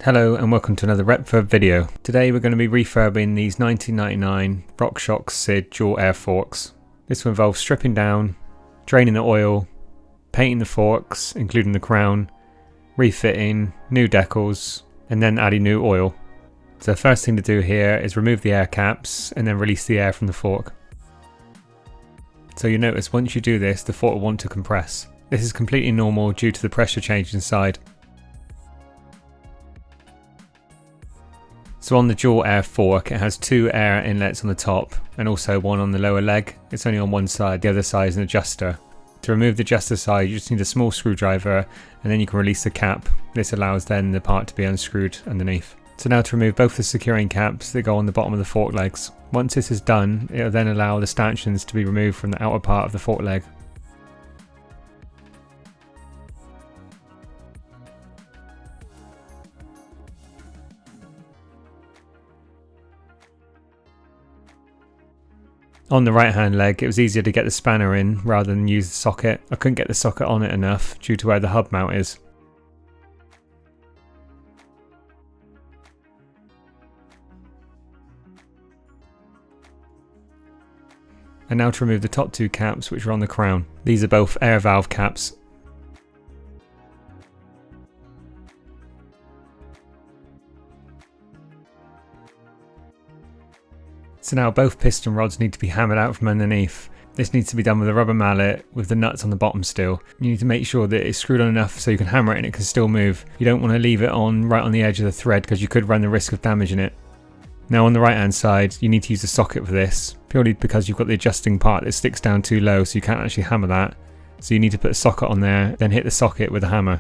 Hello and welcome to another Retfurb video. Today we're going to be refurbing these 1999 Rockshox SID dual air forks. This will involve stripping down, draining the oil, painting the forks including the crown, refitting, new decals and then adding new oil. So the first thing to do here is remove the air caps and then release the air from the fork. So you notice once you do this the fork will want to compress. This is completely normal due to the pressure change inside. So on the dual air fork it has two air inlets on the top and also one on the lower leg. It's only on one side, the other side is an adjuster. To remove the adjuster side you just need a small screwdriver and then you can release the cap. This allows then the part to be unscrewed underneath. So now to remove both the securing caps that go on the bottom of the fork legs. Once this is done it will then allow the stanchions to be removed from the outer part of the fork leg. On the right hand leg it was easier to get the spanner in rather than use the socket. I couldn't get the socket on it enough due to where the hub mount is. And now to remove the top two caps which are on the crown. These are both air valve caps. So now both piston rods need to be hammered out from underneath. This needs to be done with a rubber mallet with the nuts on the bottom still. You need to make sure that it's screwed on enough so you can hammer it and it can still move. You don't want to leave it on right on the edge of the thread because you could run the risk of damaging it. Now on the right hand side you need to use a socket for this, purely because you've got the adjusting part that sticks down too low so you can't actually hammer that. So you need to put a socket on there, then hit the socket with a hammer.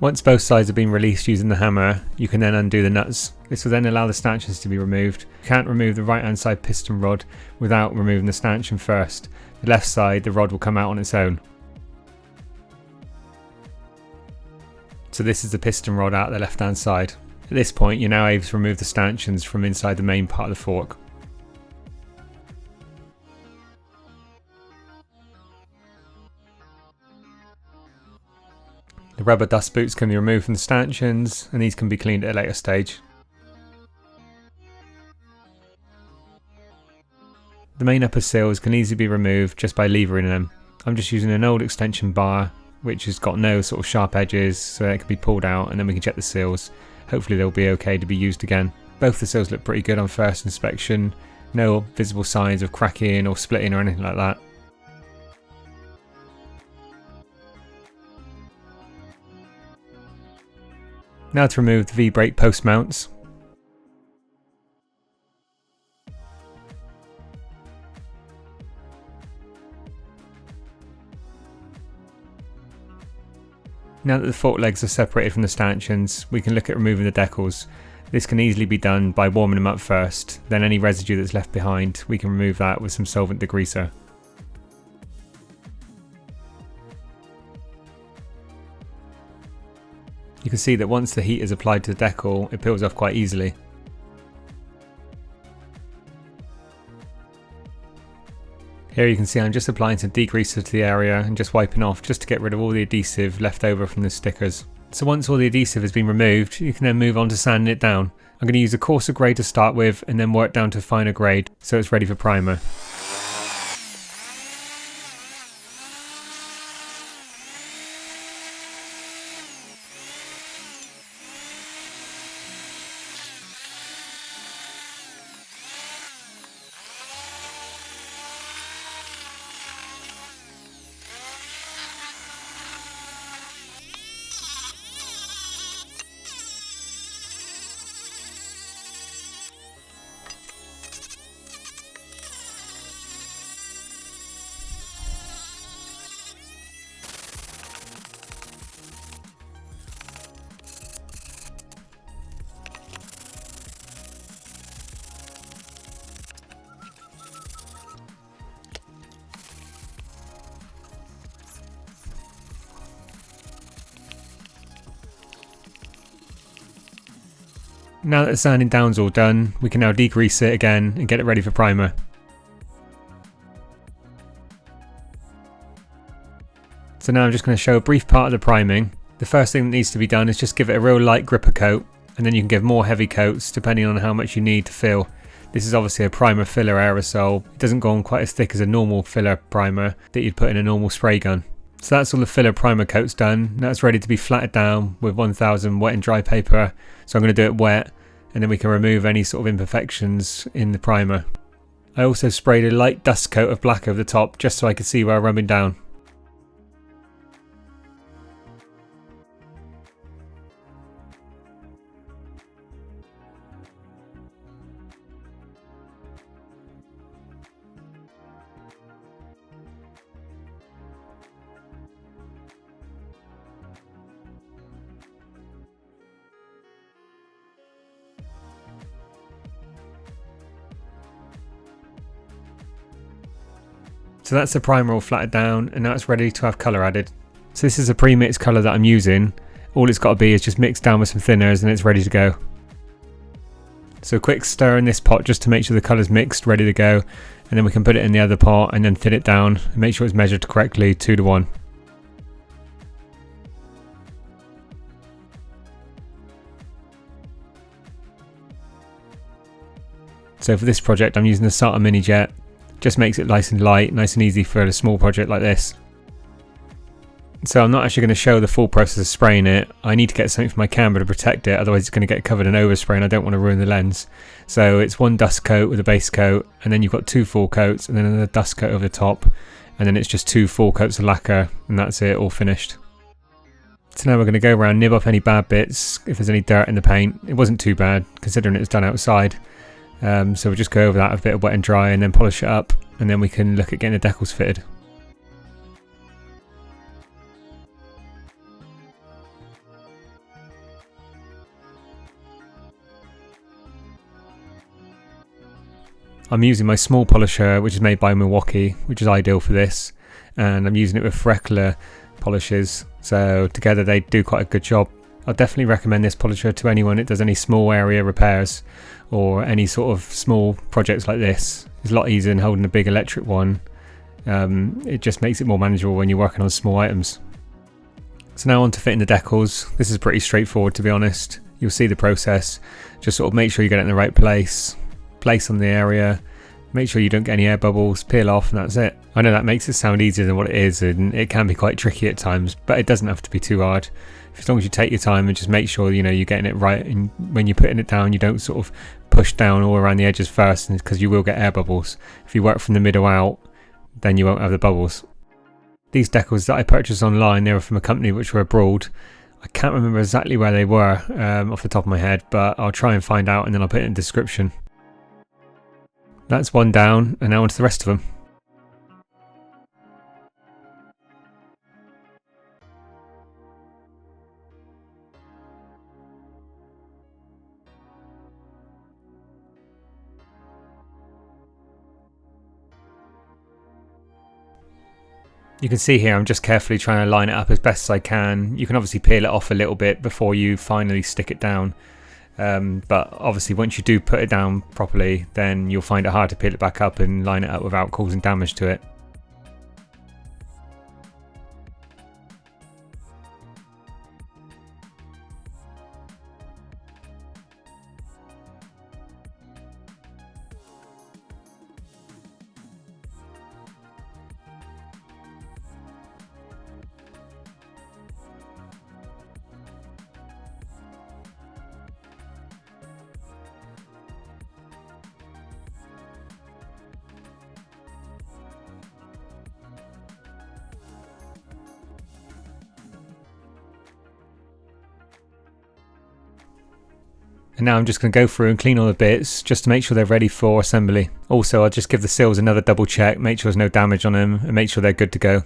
Once both sides have been released using the hammer, you can then undo the nuts. This will then allow the stanchions to be removed. You can't remove the right hand side piston rod without removing the stanchion first. The left side, the rod will come out on its own. So this is the piston rod out the left hand side. At this point you're now able to remove the stanchions from inside the main part of the fork. The rubber dust boots can be removed from the stanchions and these can be cleaned at a later stage. The main upper seals can easily be removed just by levering them. I'm just using an old extension bar which has got no sort of sharp edges so it can be pulled out and then we can check the seals. Hopefully they'll be okay to be used again. Both the seals look pretty good on first inspection. No visible signs of cracking or splitting or anything like that. Now to remove the V-brake post mounts. Now that the fork legs are separated from the stanchions, we can look at removing the decals. This can easily be done by warming them up first, then any residue that's left behind, we can remove that with some solvent degreaser. You can see that once the heat is applied to the decal, it peels off quite easily. Here you can see I'm just applying some degreaser to the area and just wiping off just to get rid of all the adhesive left over from the stickers. So once all the adhesive has been removed, you can then move on to sanding it down. I'm going to use a coarser grade to start with and then work down to a finer grade so it's ready for primer. Now that the sanding down's all done, we can now degrease it again and get it ready for primer. So now I'm just going to show a brief part of the priming. The first thing that needs to be done is just give it a real light gripper coat, and then you can give more heavy coats depending on how much you need to fill. This is obviously a primer filler aerosol. It doesn't go on quite as thick as a normal filler primer that you'd put in a normal spray gun. So that's all the filler primer coats done. Now it's ready to be flattened down with 1000 wet and dry paper. So I'm going to do it wet, and then we can remove any sort of imperfections in the primer. I also sprayed a light dust coat of black over the top just so I could see where I'm rubbing down. So that's the primer all flattened down, and now it's ready to have colour added. So this is a pre-mixed colour that I'm using. All it's got to be is just mixed down with some thinners and it's ready to go. So a quick stir in this pot just to make sure the colour's mixed, ready to go, and then we can put it in the other pot and then thin it down and make sure it's measured correctly 2:1. So for this project I'm using the Sata Mini Jet. Just makes it nice and light, nice and easy for a small project like this. So I'm not actually going to show the full process of spraying it. I need to get something for my camera to protect it, otherwise it's going to get covered in overspray and I don't want to ruin the lens. So it's one dust coat with a base coat, and then you've got 2 full coats and then another dust coat over the top, and then it's just 2 full coats of lacquer, and that's it, all finished. So now we're going to go around, nib off any bad bits, if there's any dirt in the paint. It wasn't too bad considering it was done outside. So we'll just go over that a bit of wet and dry and then polish it up, and then we can look at getting the decals fitted. I'm using my small polisher, which is made by Milwaukee, which is ideal for this, and I'm using it with Freckler polishes, so together they do quite a good job. I'll definitely recommend this polisher to anyone that does any small area repairs or any sort of small projects like this. It's a lot easier than holding a big electric one. It just makes it more manageable when you're working on small items. So now on to fitting the decals. This is pretty straightforward, to be honest. You'll see the process. Just sort of make sure you get it in the right place on the area, make sure you don't get any air bubbles, peel off, and that's it. I know that makes it sound easier than what it is, and it can be quite tricky at times, but it doesn't have to be too hard. As long as you take your time and just make sure you're getting it right, and when you're putting it down you don't sort of push down all around the edges first, because you will get air bubbles. If you work from the middle out, then you won't have the bubbles. These decals that I purchased online, they were from a company which were abroad. I can't remember exactly where they were off the top of my head, but I'll try and find out and then I'll put it in the description. That's one down, and now on to the rest of them. You can see here I'm just carefully trying to line it up as best as I can. You can obviously peel it off a little bit before you finally stick it down. But obviously once you do put it down properly, then you'll find it hard to peel it back up and line it up without causing damage to it. And now I'm just going to go through and clean all the bits just to make sure they're ready for assembly. Also, I'll just give the seals another double check, make sure there's no damage on them, and make sure they're good to go.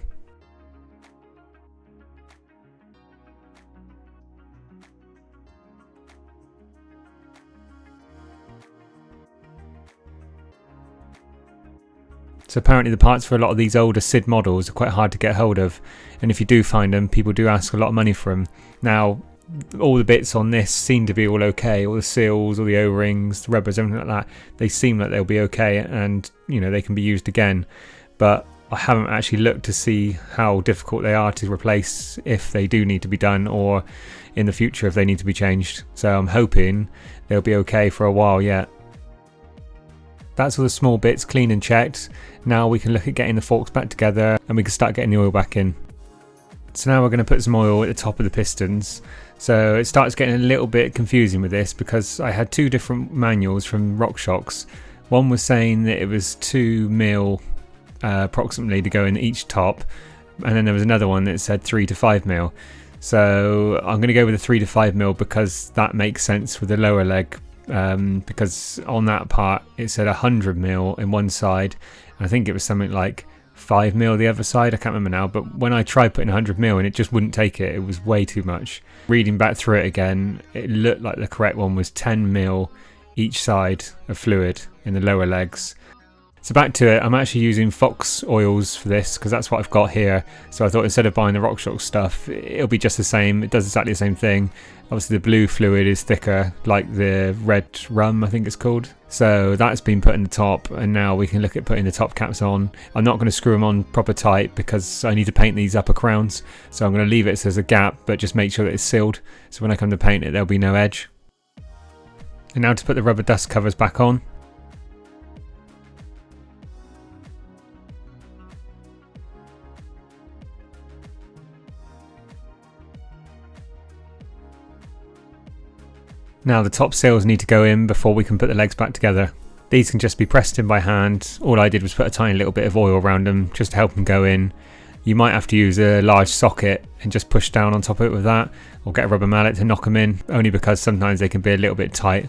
So apparently the parts for a lot of these older SID models are quite hard to get hold of, and if you do find them, people do ask a lot of money for them. Now, all the bits on this seem to be all okay, all the seals, all the O-rings, the rubbers, everything like that, they seem like they'll be okay, and they can be used again. But I haven't actually looked to see how difficult they are to replace, if they do need to be done, or in the future if they need to be changed. So I'm hoping they'll be okay for a while yet. That's all the small bits clean and checked. Now we can look at getting the forks back together and we can start getting the oil back in. So now we're going to put some oil at the top of the pistons. So it starts getting a little bit confusing with this because I had two different manuals from Rockshox. One was saying that it was 2 mil approximately to go in each top, and then there was another one that said 3 to 5 mil. So I'm going to go with the 3 to 5 mil because that makes sense with the lower leg, because on that part it said 100 mil in one side, and I think it was something like 5 mil the other side. I can't remember now, but when I tried putting 100 mil in, it just wouldn't take it. It was way too much. Reading back through it again, it looked like the correct one was 10 mil each side of fluid in the lower legs. So back to it, I'm actually using Fox oils for this because that's what I've got here. So I thought instead of buying the Rockshox stuff, it'll be just the same. It does exactly the same thing. Obviously the blue fluid is thicker, like the red rum, I think it's called. So that's been put in the top, and now we can look at putting the top caps on. I'm not going to screw them on proper tight because I need to paint these upper crowns. So I'm going to leave it so there's a gap, but just make sure that it's sealed. So when I come to paint it, there'll be no edge. And now to put the rubber dust covers back on. Now the top seals need to go in before we can put the legs back together. These can just be pressed in by hand. All I did was put a tiny little bit of oil around them just to help them go in. You might have to use a large socket and just push down on top of it with that, or get a rubber mallet to knock them in, only because sometimes they can be a little bit tight.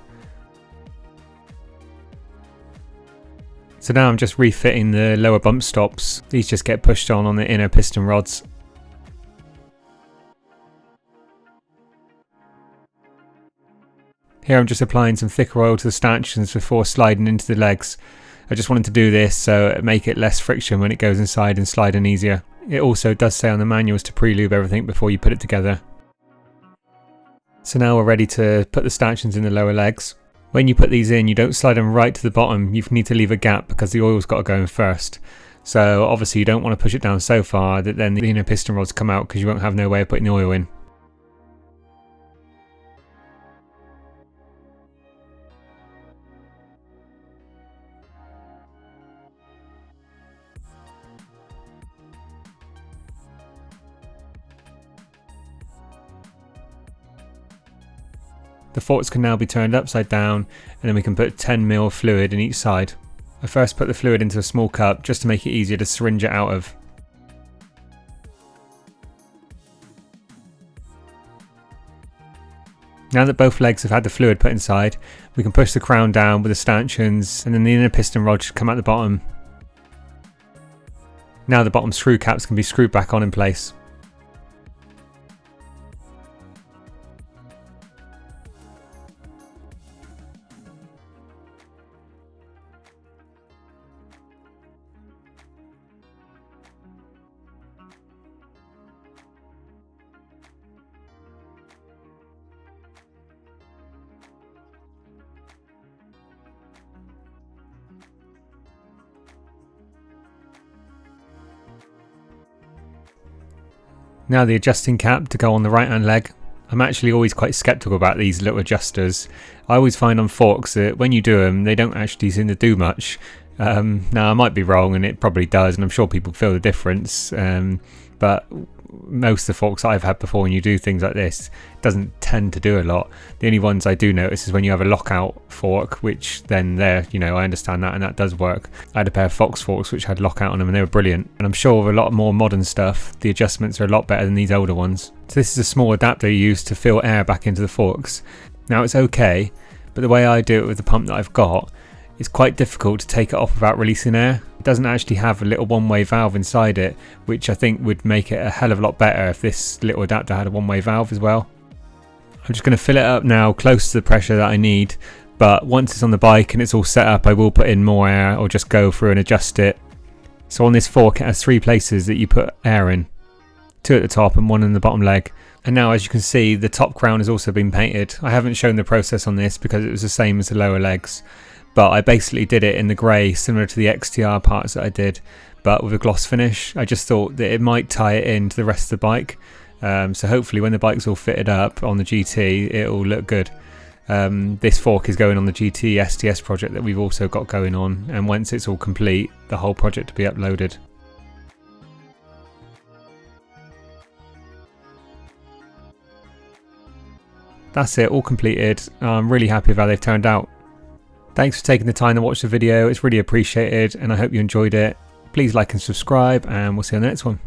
So now I'm just refitting the lower bump stops. These just get pushed on the inner piston rods. Here I'm just applying some thicker oil to the stanchions before sliding into the legs. I just wanted to do this so it make it less friction when it goes inside and sliding easier. It also does say on the manuals to pre-lube everything before you put it together. So now we're ready to put the stanchions in the lower legs. When you put these in, you don't slide them right to the bottom. You need to leave a gap because the oil's got to go in first. So obviously you don't want to push it down so far that then the inner piston rods come out because you won't have no way of putting the oil in. The forks can now be turned upside down, and then we can put 10 ml fluid in each side. I first put the fluid into a small cup just to make it easier to syringe it out of. Now that both legs have had the fluid put inside, we can push the crown down with the stanchions, and then the inner piston rod should come out the bottom. Now the bottom screw caps can be screwed back on in place. Now the adjusting cap to go on the right hand leg. I'm actually always quite skeptical about these little adjusters. I always find on forks that when you do them, they don't actually seem to do much. Now I might be wrong, and it probably does, and I'm sure people feel the difference, but most of the forks I've had before, when you do things like this, it doesn't tend to do a lot. The only ones I do notice is when you have a lockout fork, which then there, you know, I understand that, and that does work. I had a pair of Fox forks which had lockout on them, and they were brilliant. And I'm sure with a lot more modern stuff, the adjustments are a lot better than these older ones. So this is a small adapter you use to fill air back into the forks. Now it's okay, but the way I do it with the pump that I've got, it's quite difficult to take it off without releasing air. It doesn't actually have a little one-way valve inside it, which I think would make it a hell of a lot better if this little adapter had a one-way valve as well. I'm just going to fill it up now close to the pressure that I need, but once it's on the bike and it's all set up, I will put in more air or just go through and adjust it. So on this fork it has 3 places that you put air in, 2 at the top and 1 in the bottom leg. And now, as you can see, the top crown has also been painted. I haven't shown the process on this because it was the same as the lower legs. but I basically did it in the grey, similar to the XTR parts that I did, but with a gloss finish. I just thought that it might tie it into the rest of the bike, so hopefully when the bike's all fitted up on the GT, it'll look good. This fork is going on the GT STS project that we've also got going on, and once it's all complete, the whole project will be uploaded. That's it, all completed. I'm really happy with how they've turned out. Thanks for taking the time to watch the video, it's really appreciated, and I hope you enjoyed it. Please like and subscribe, and we'll see you on the next one.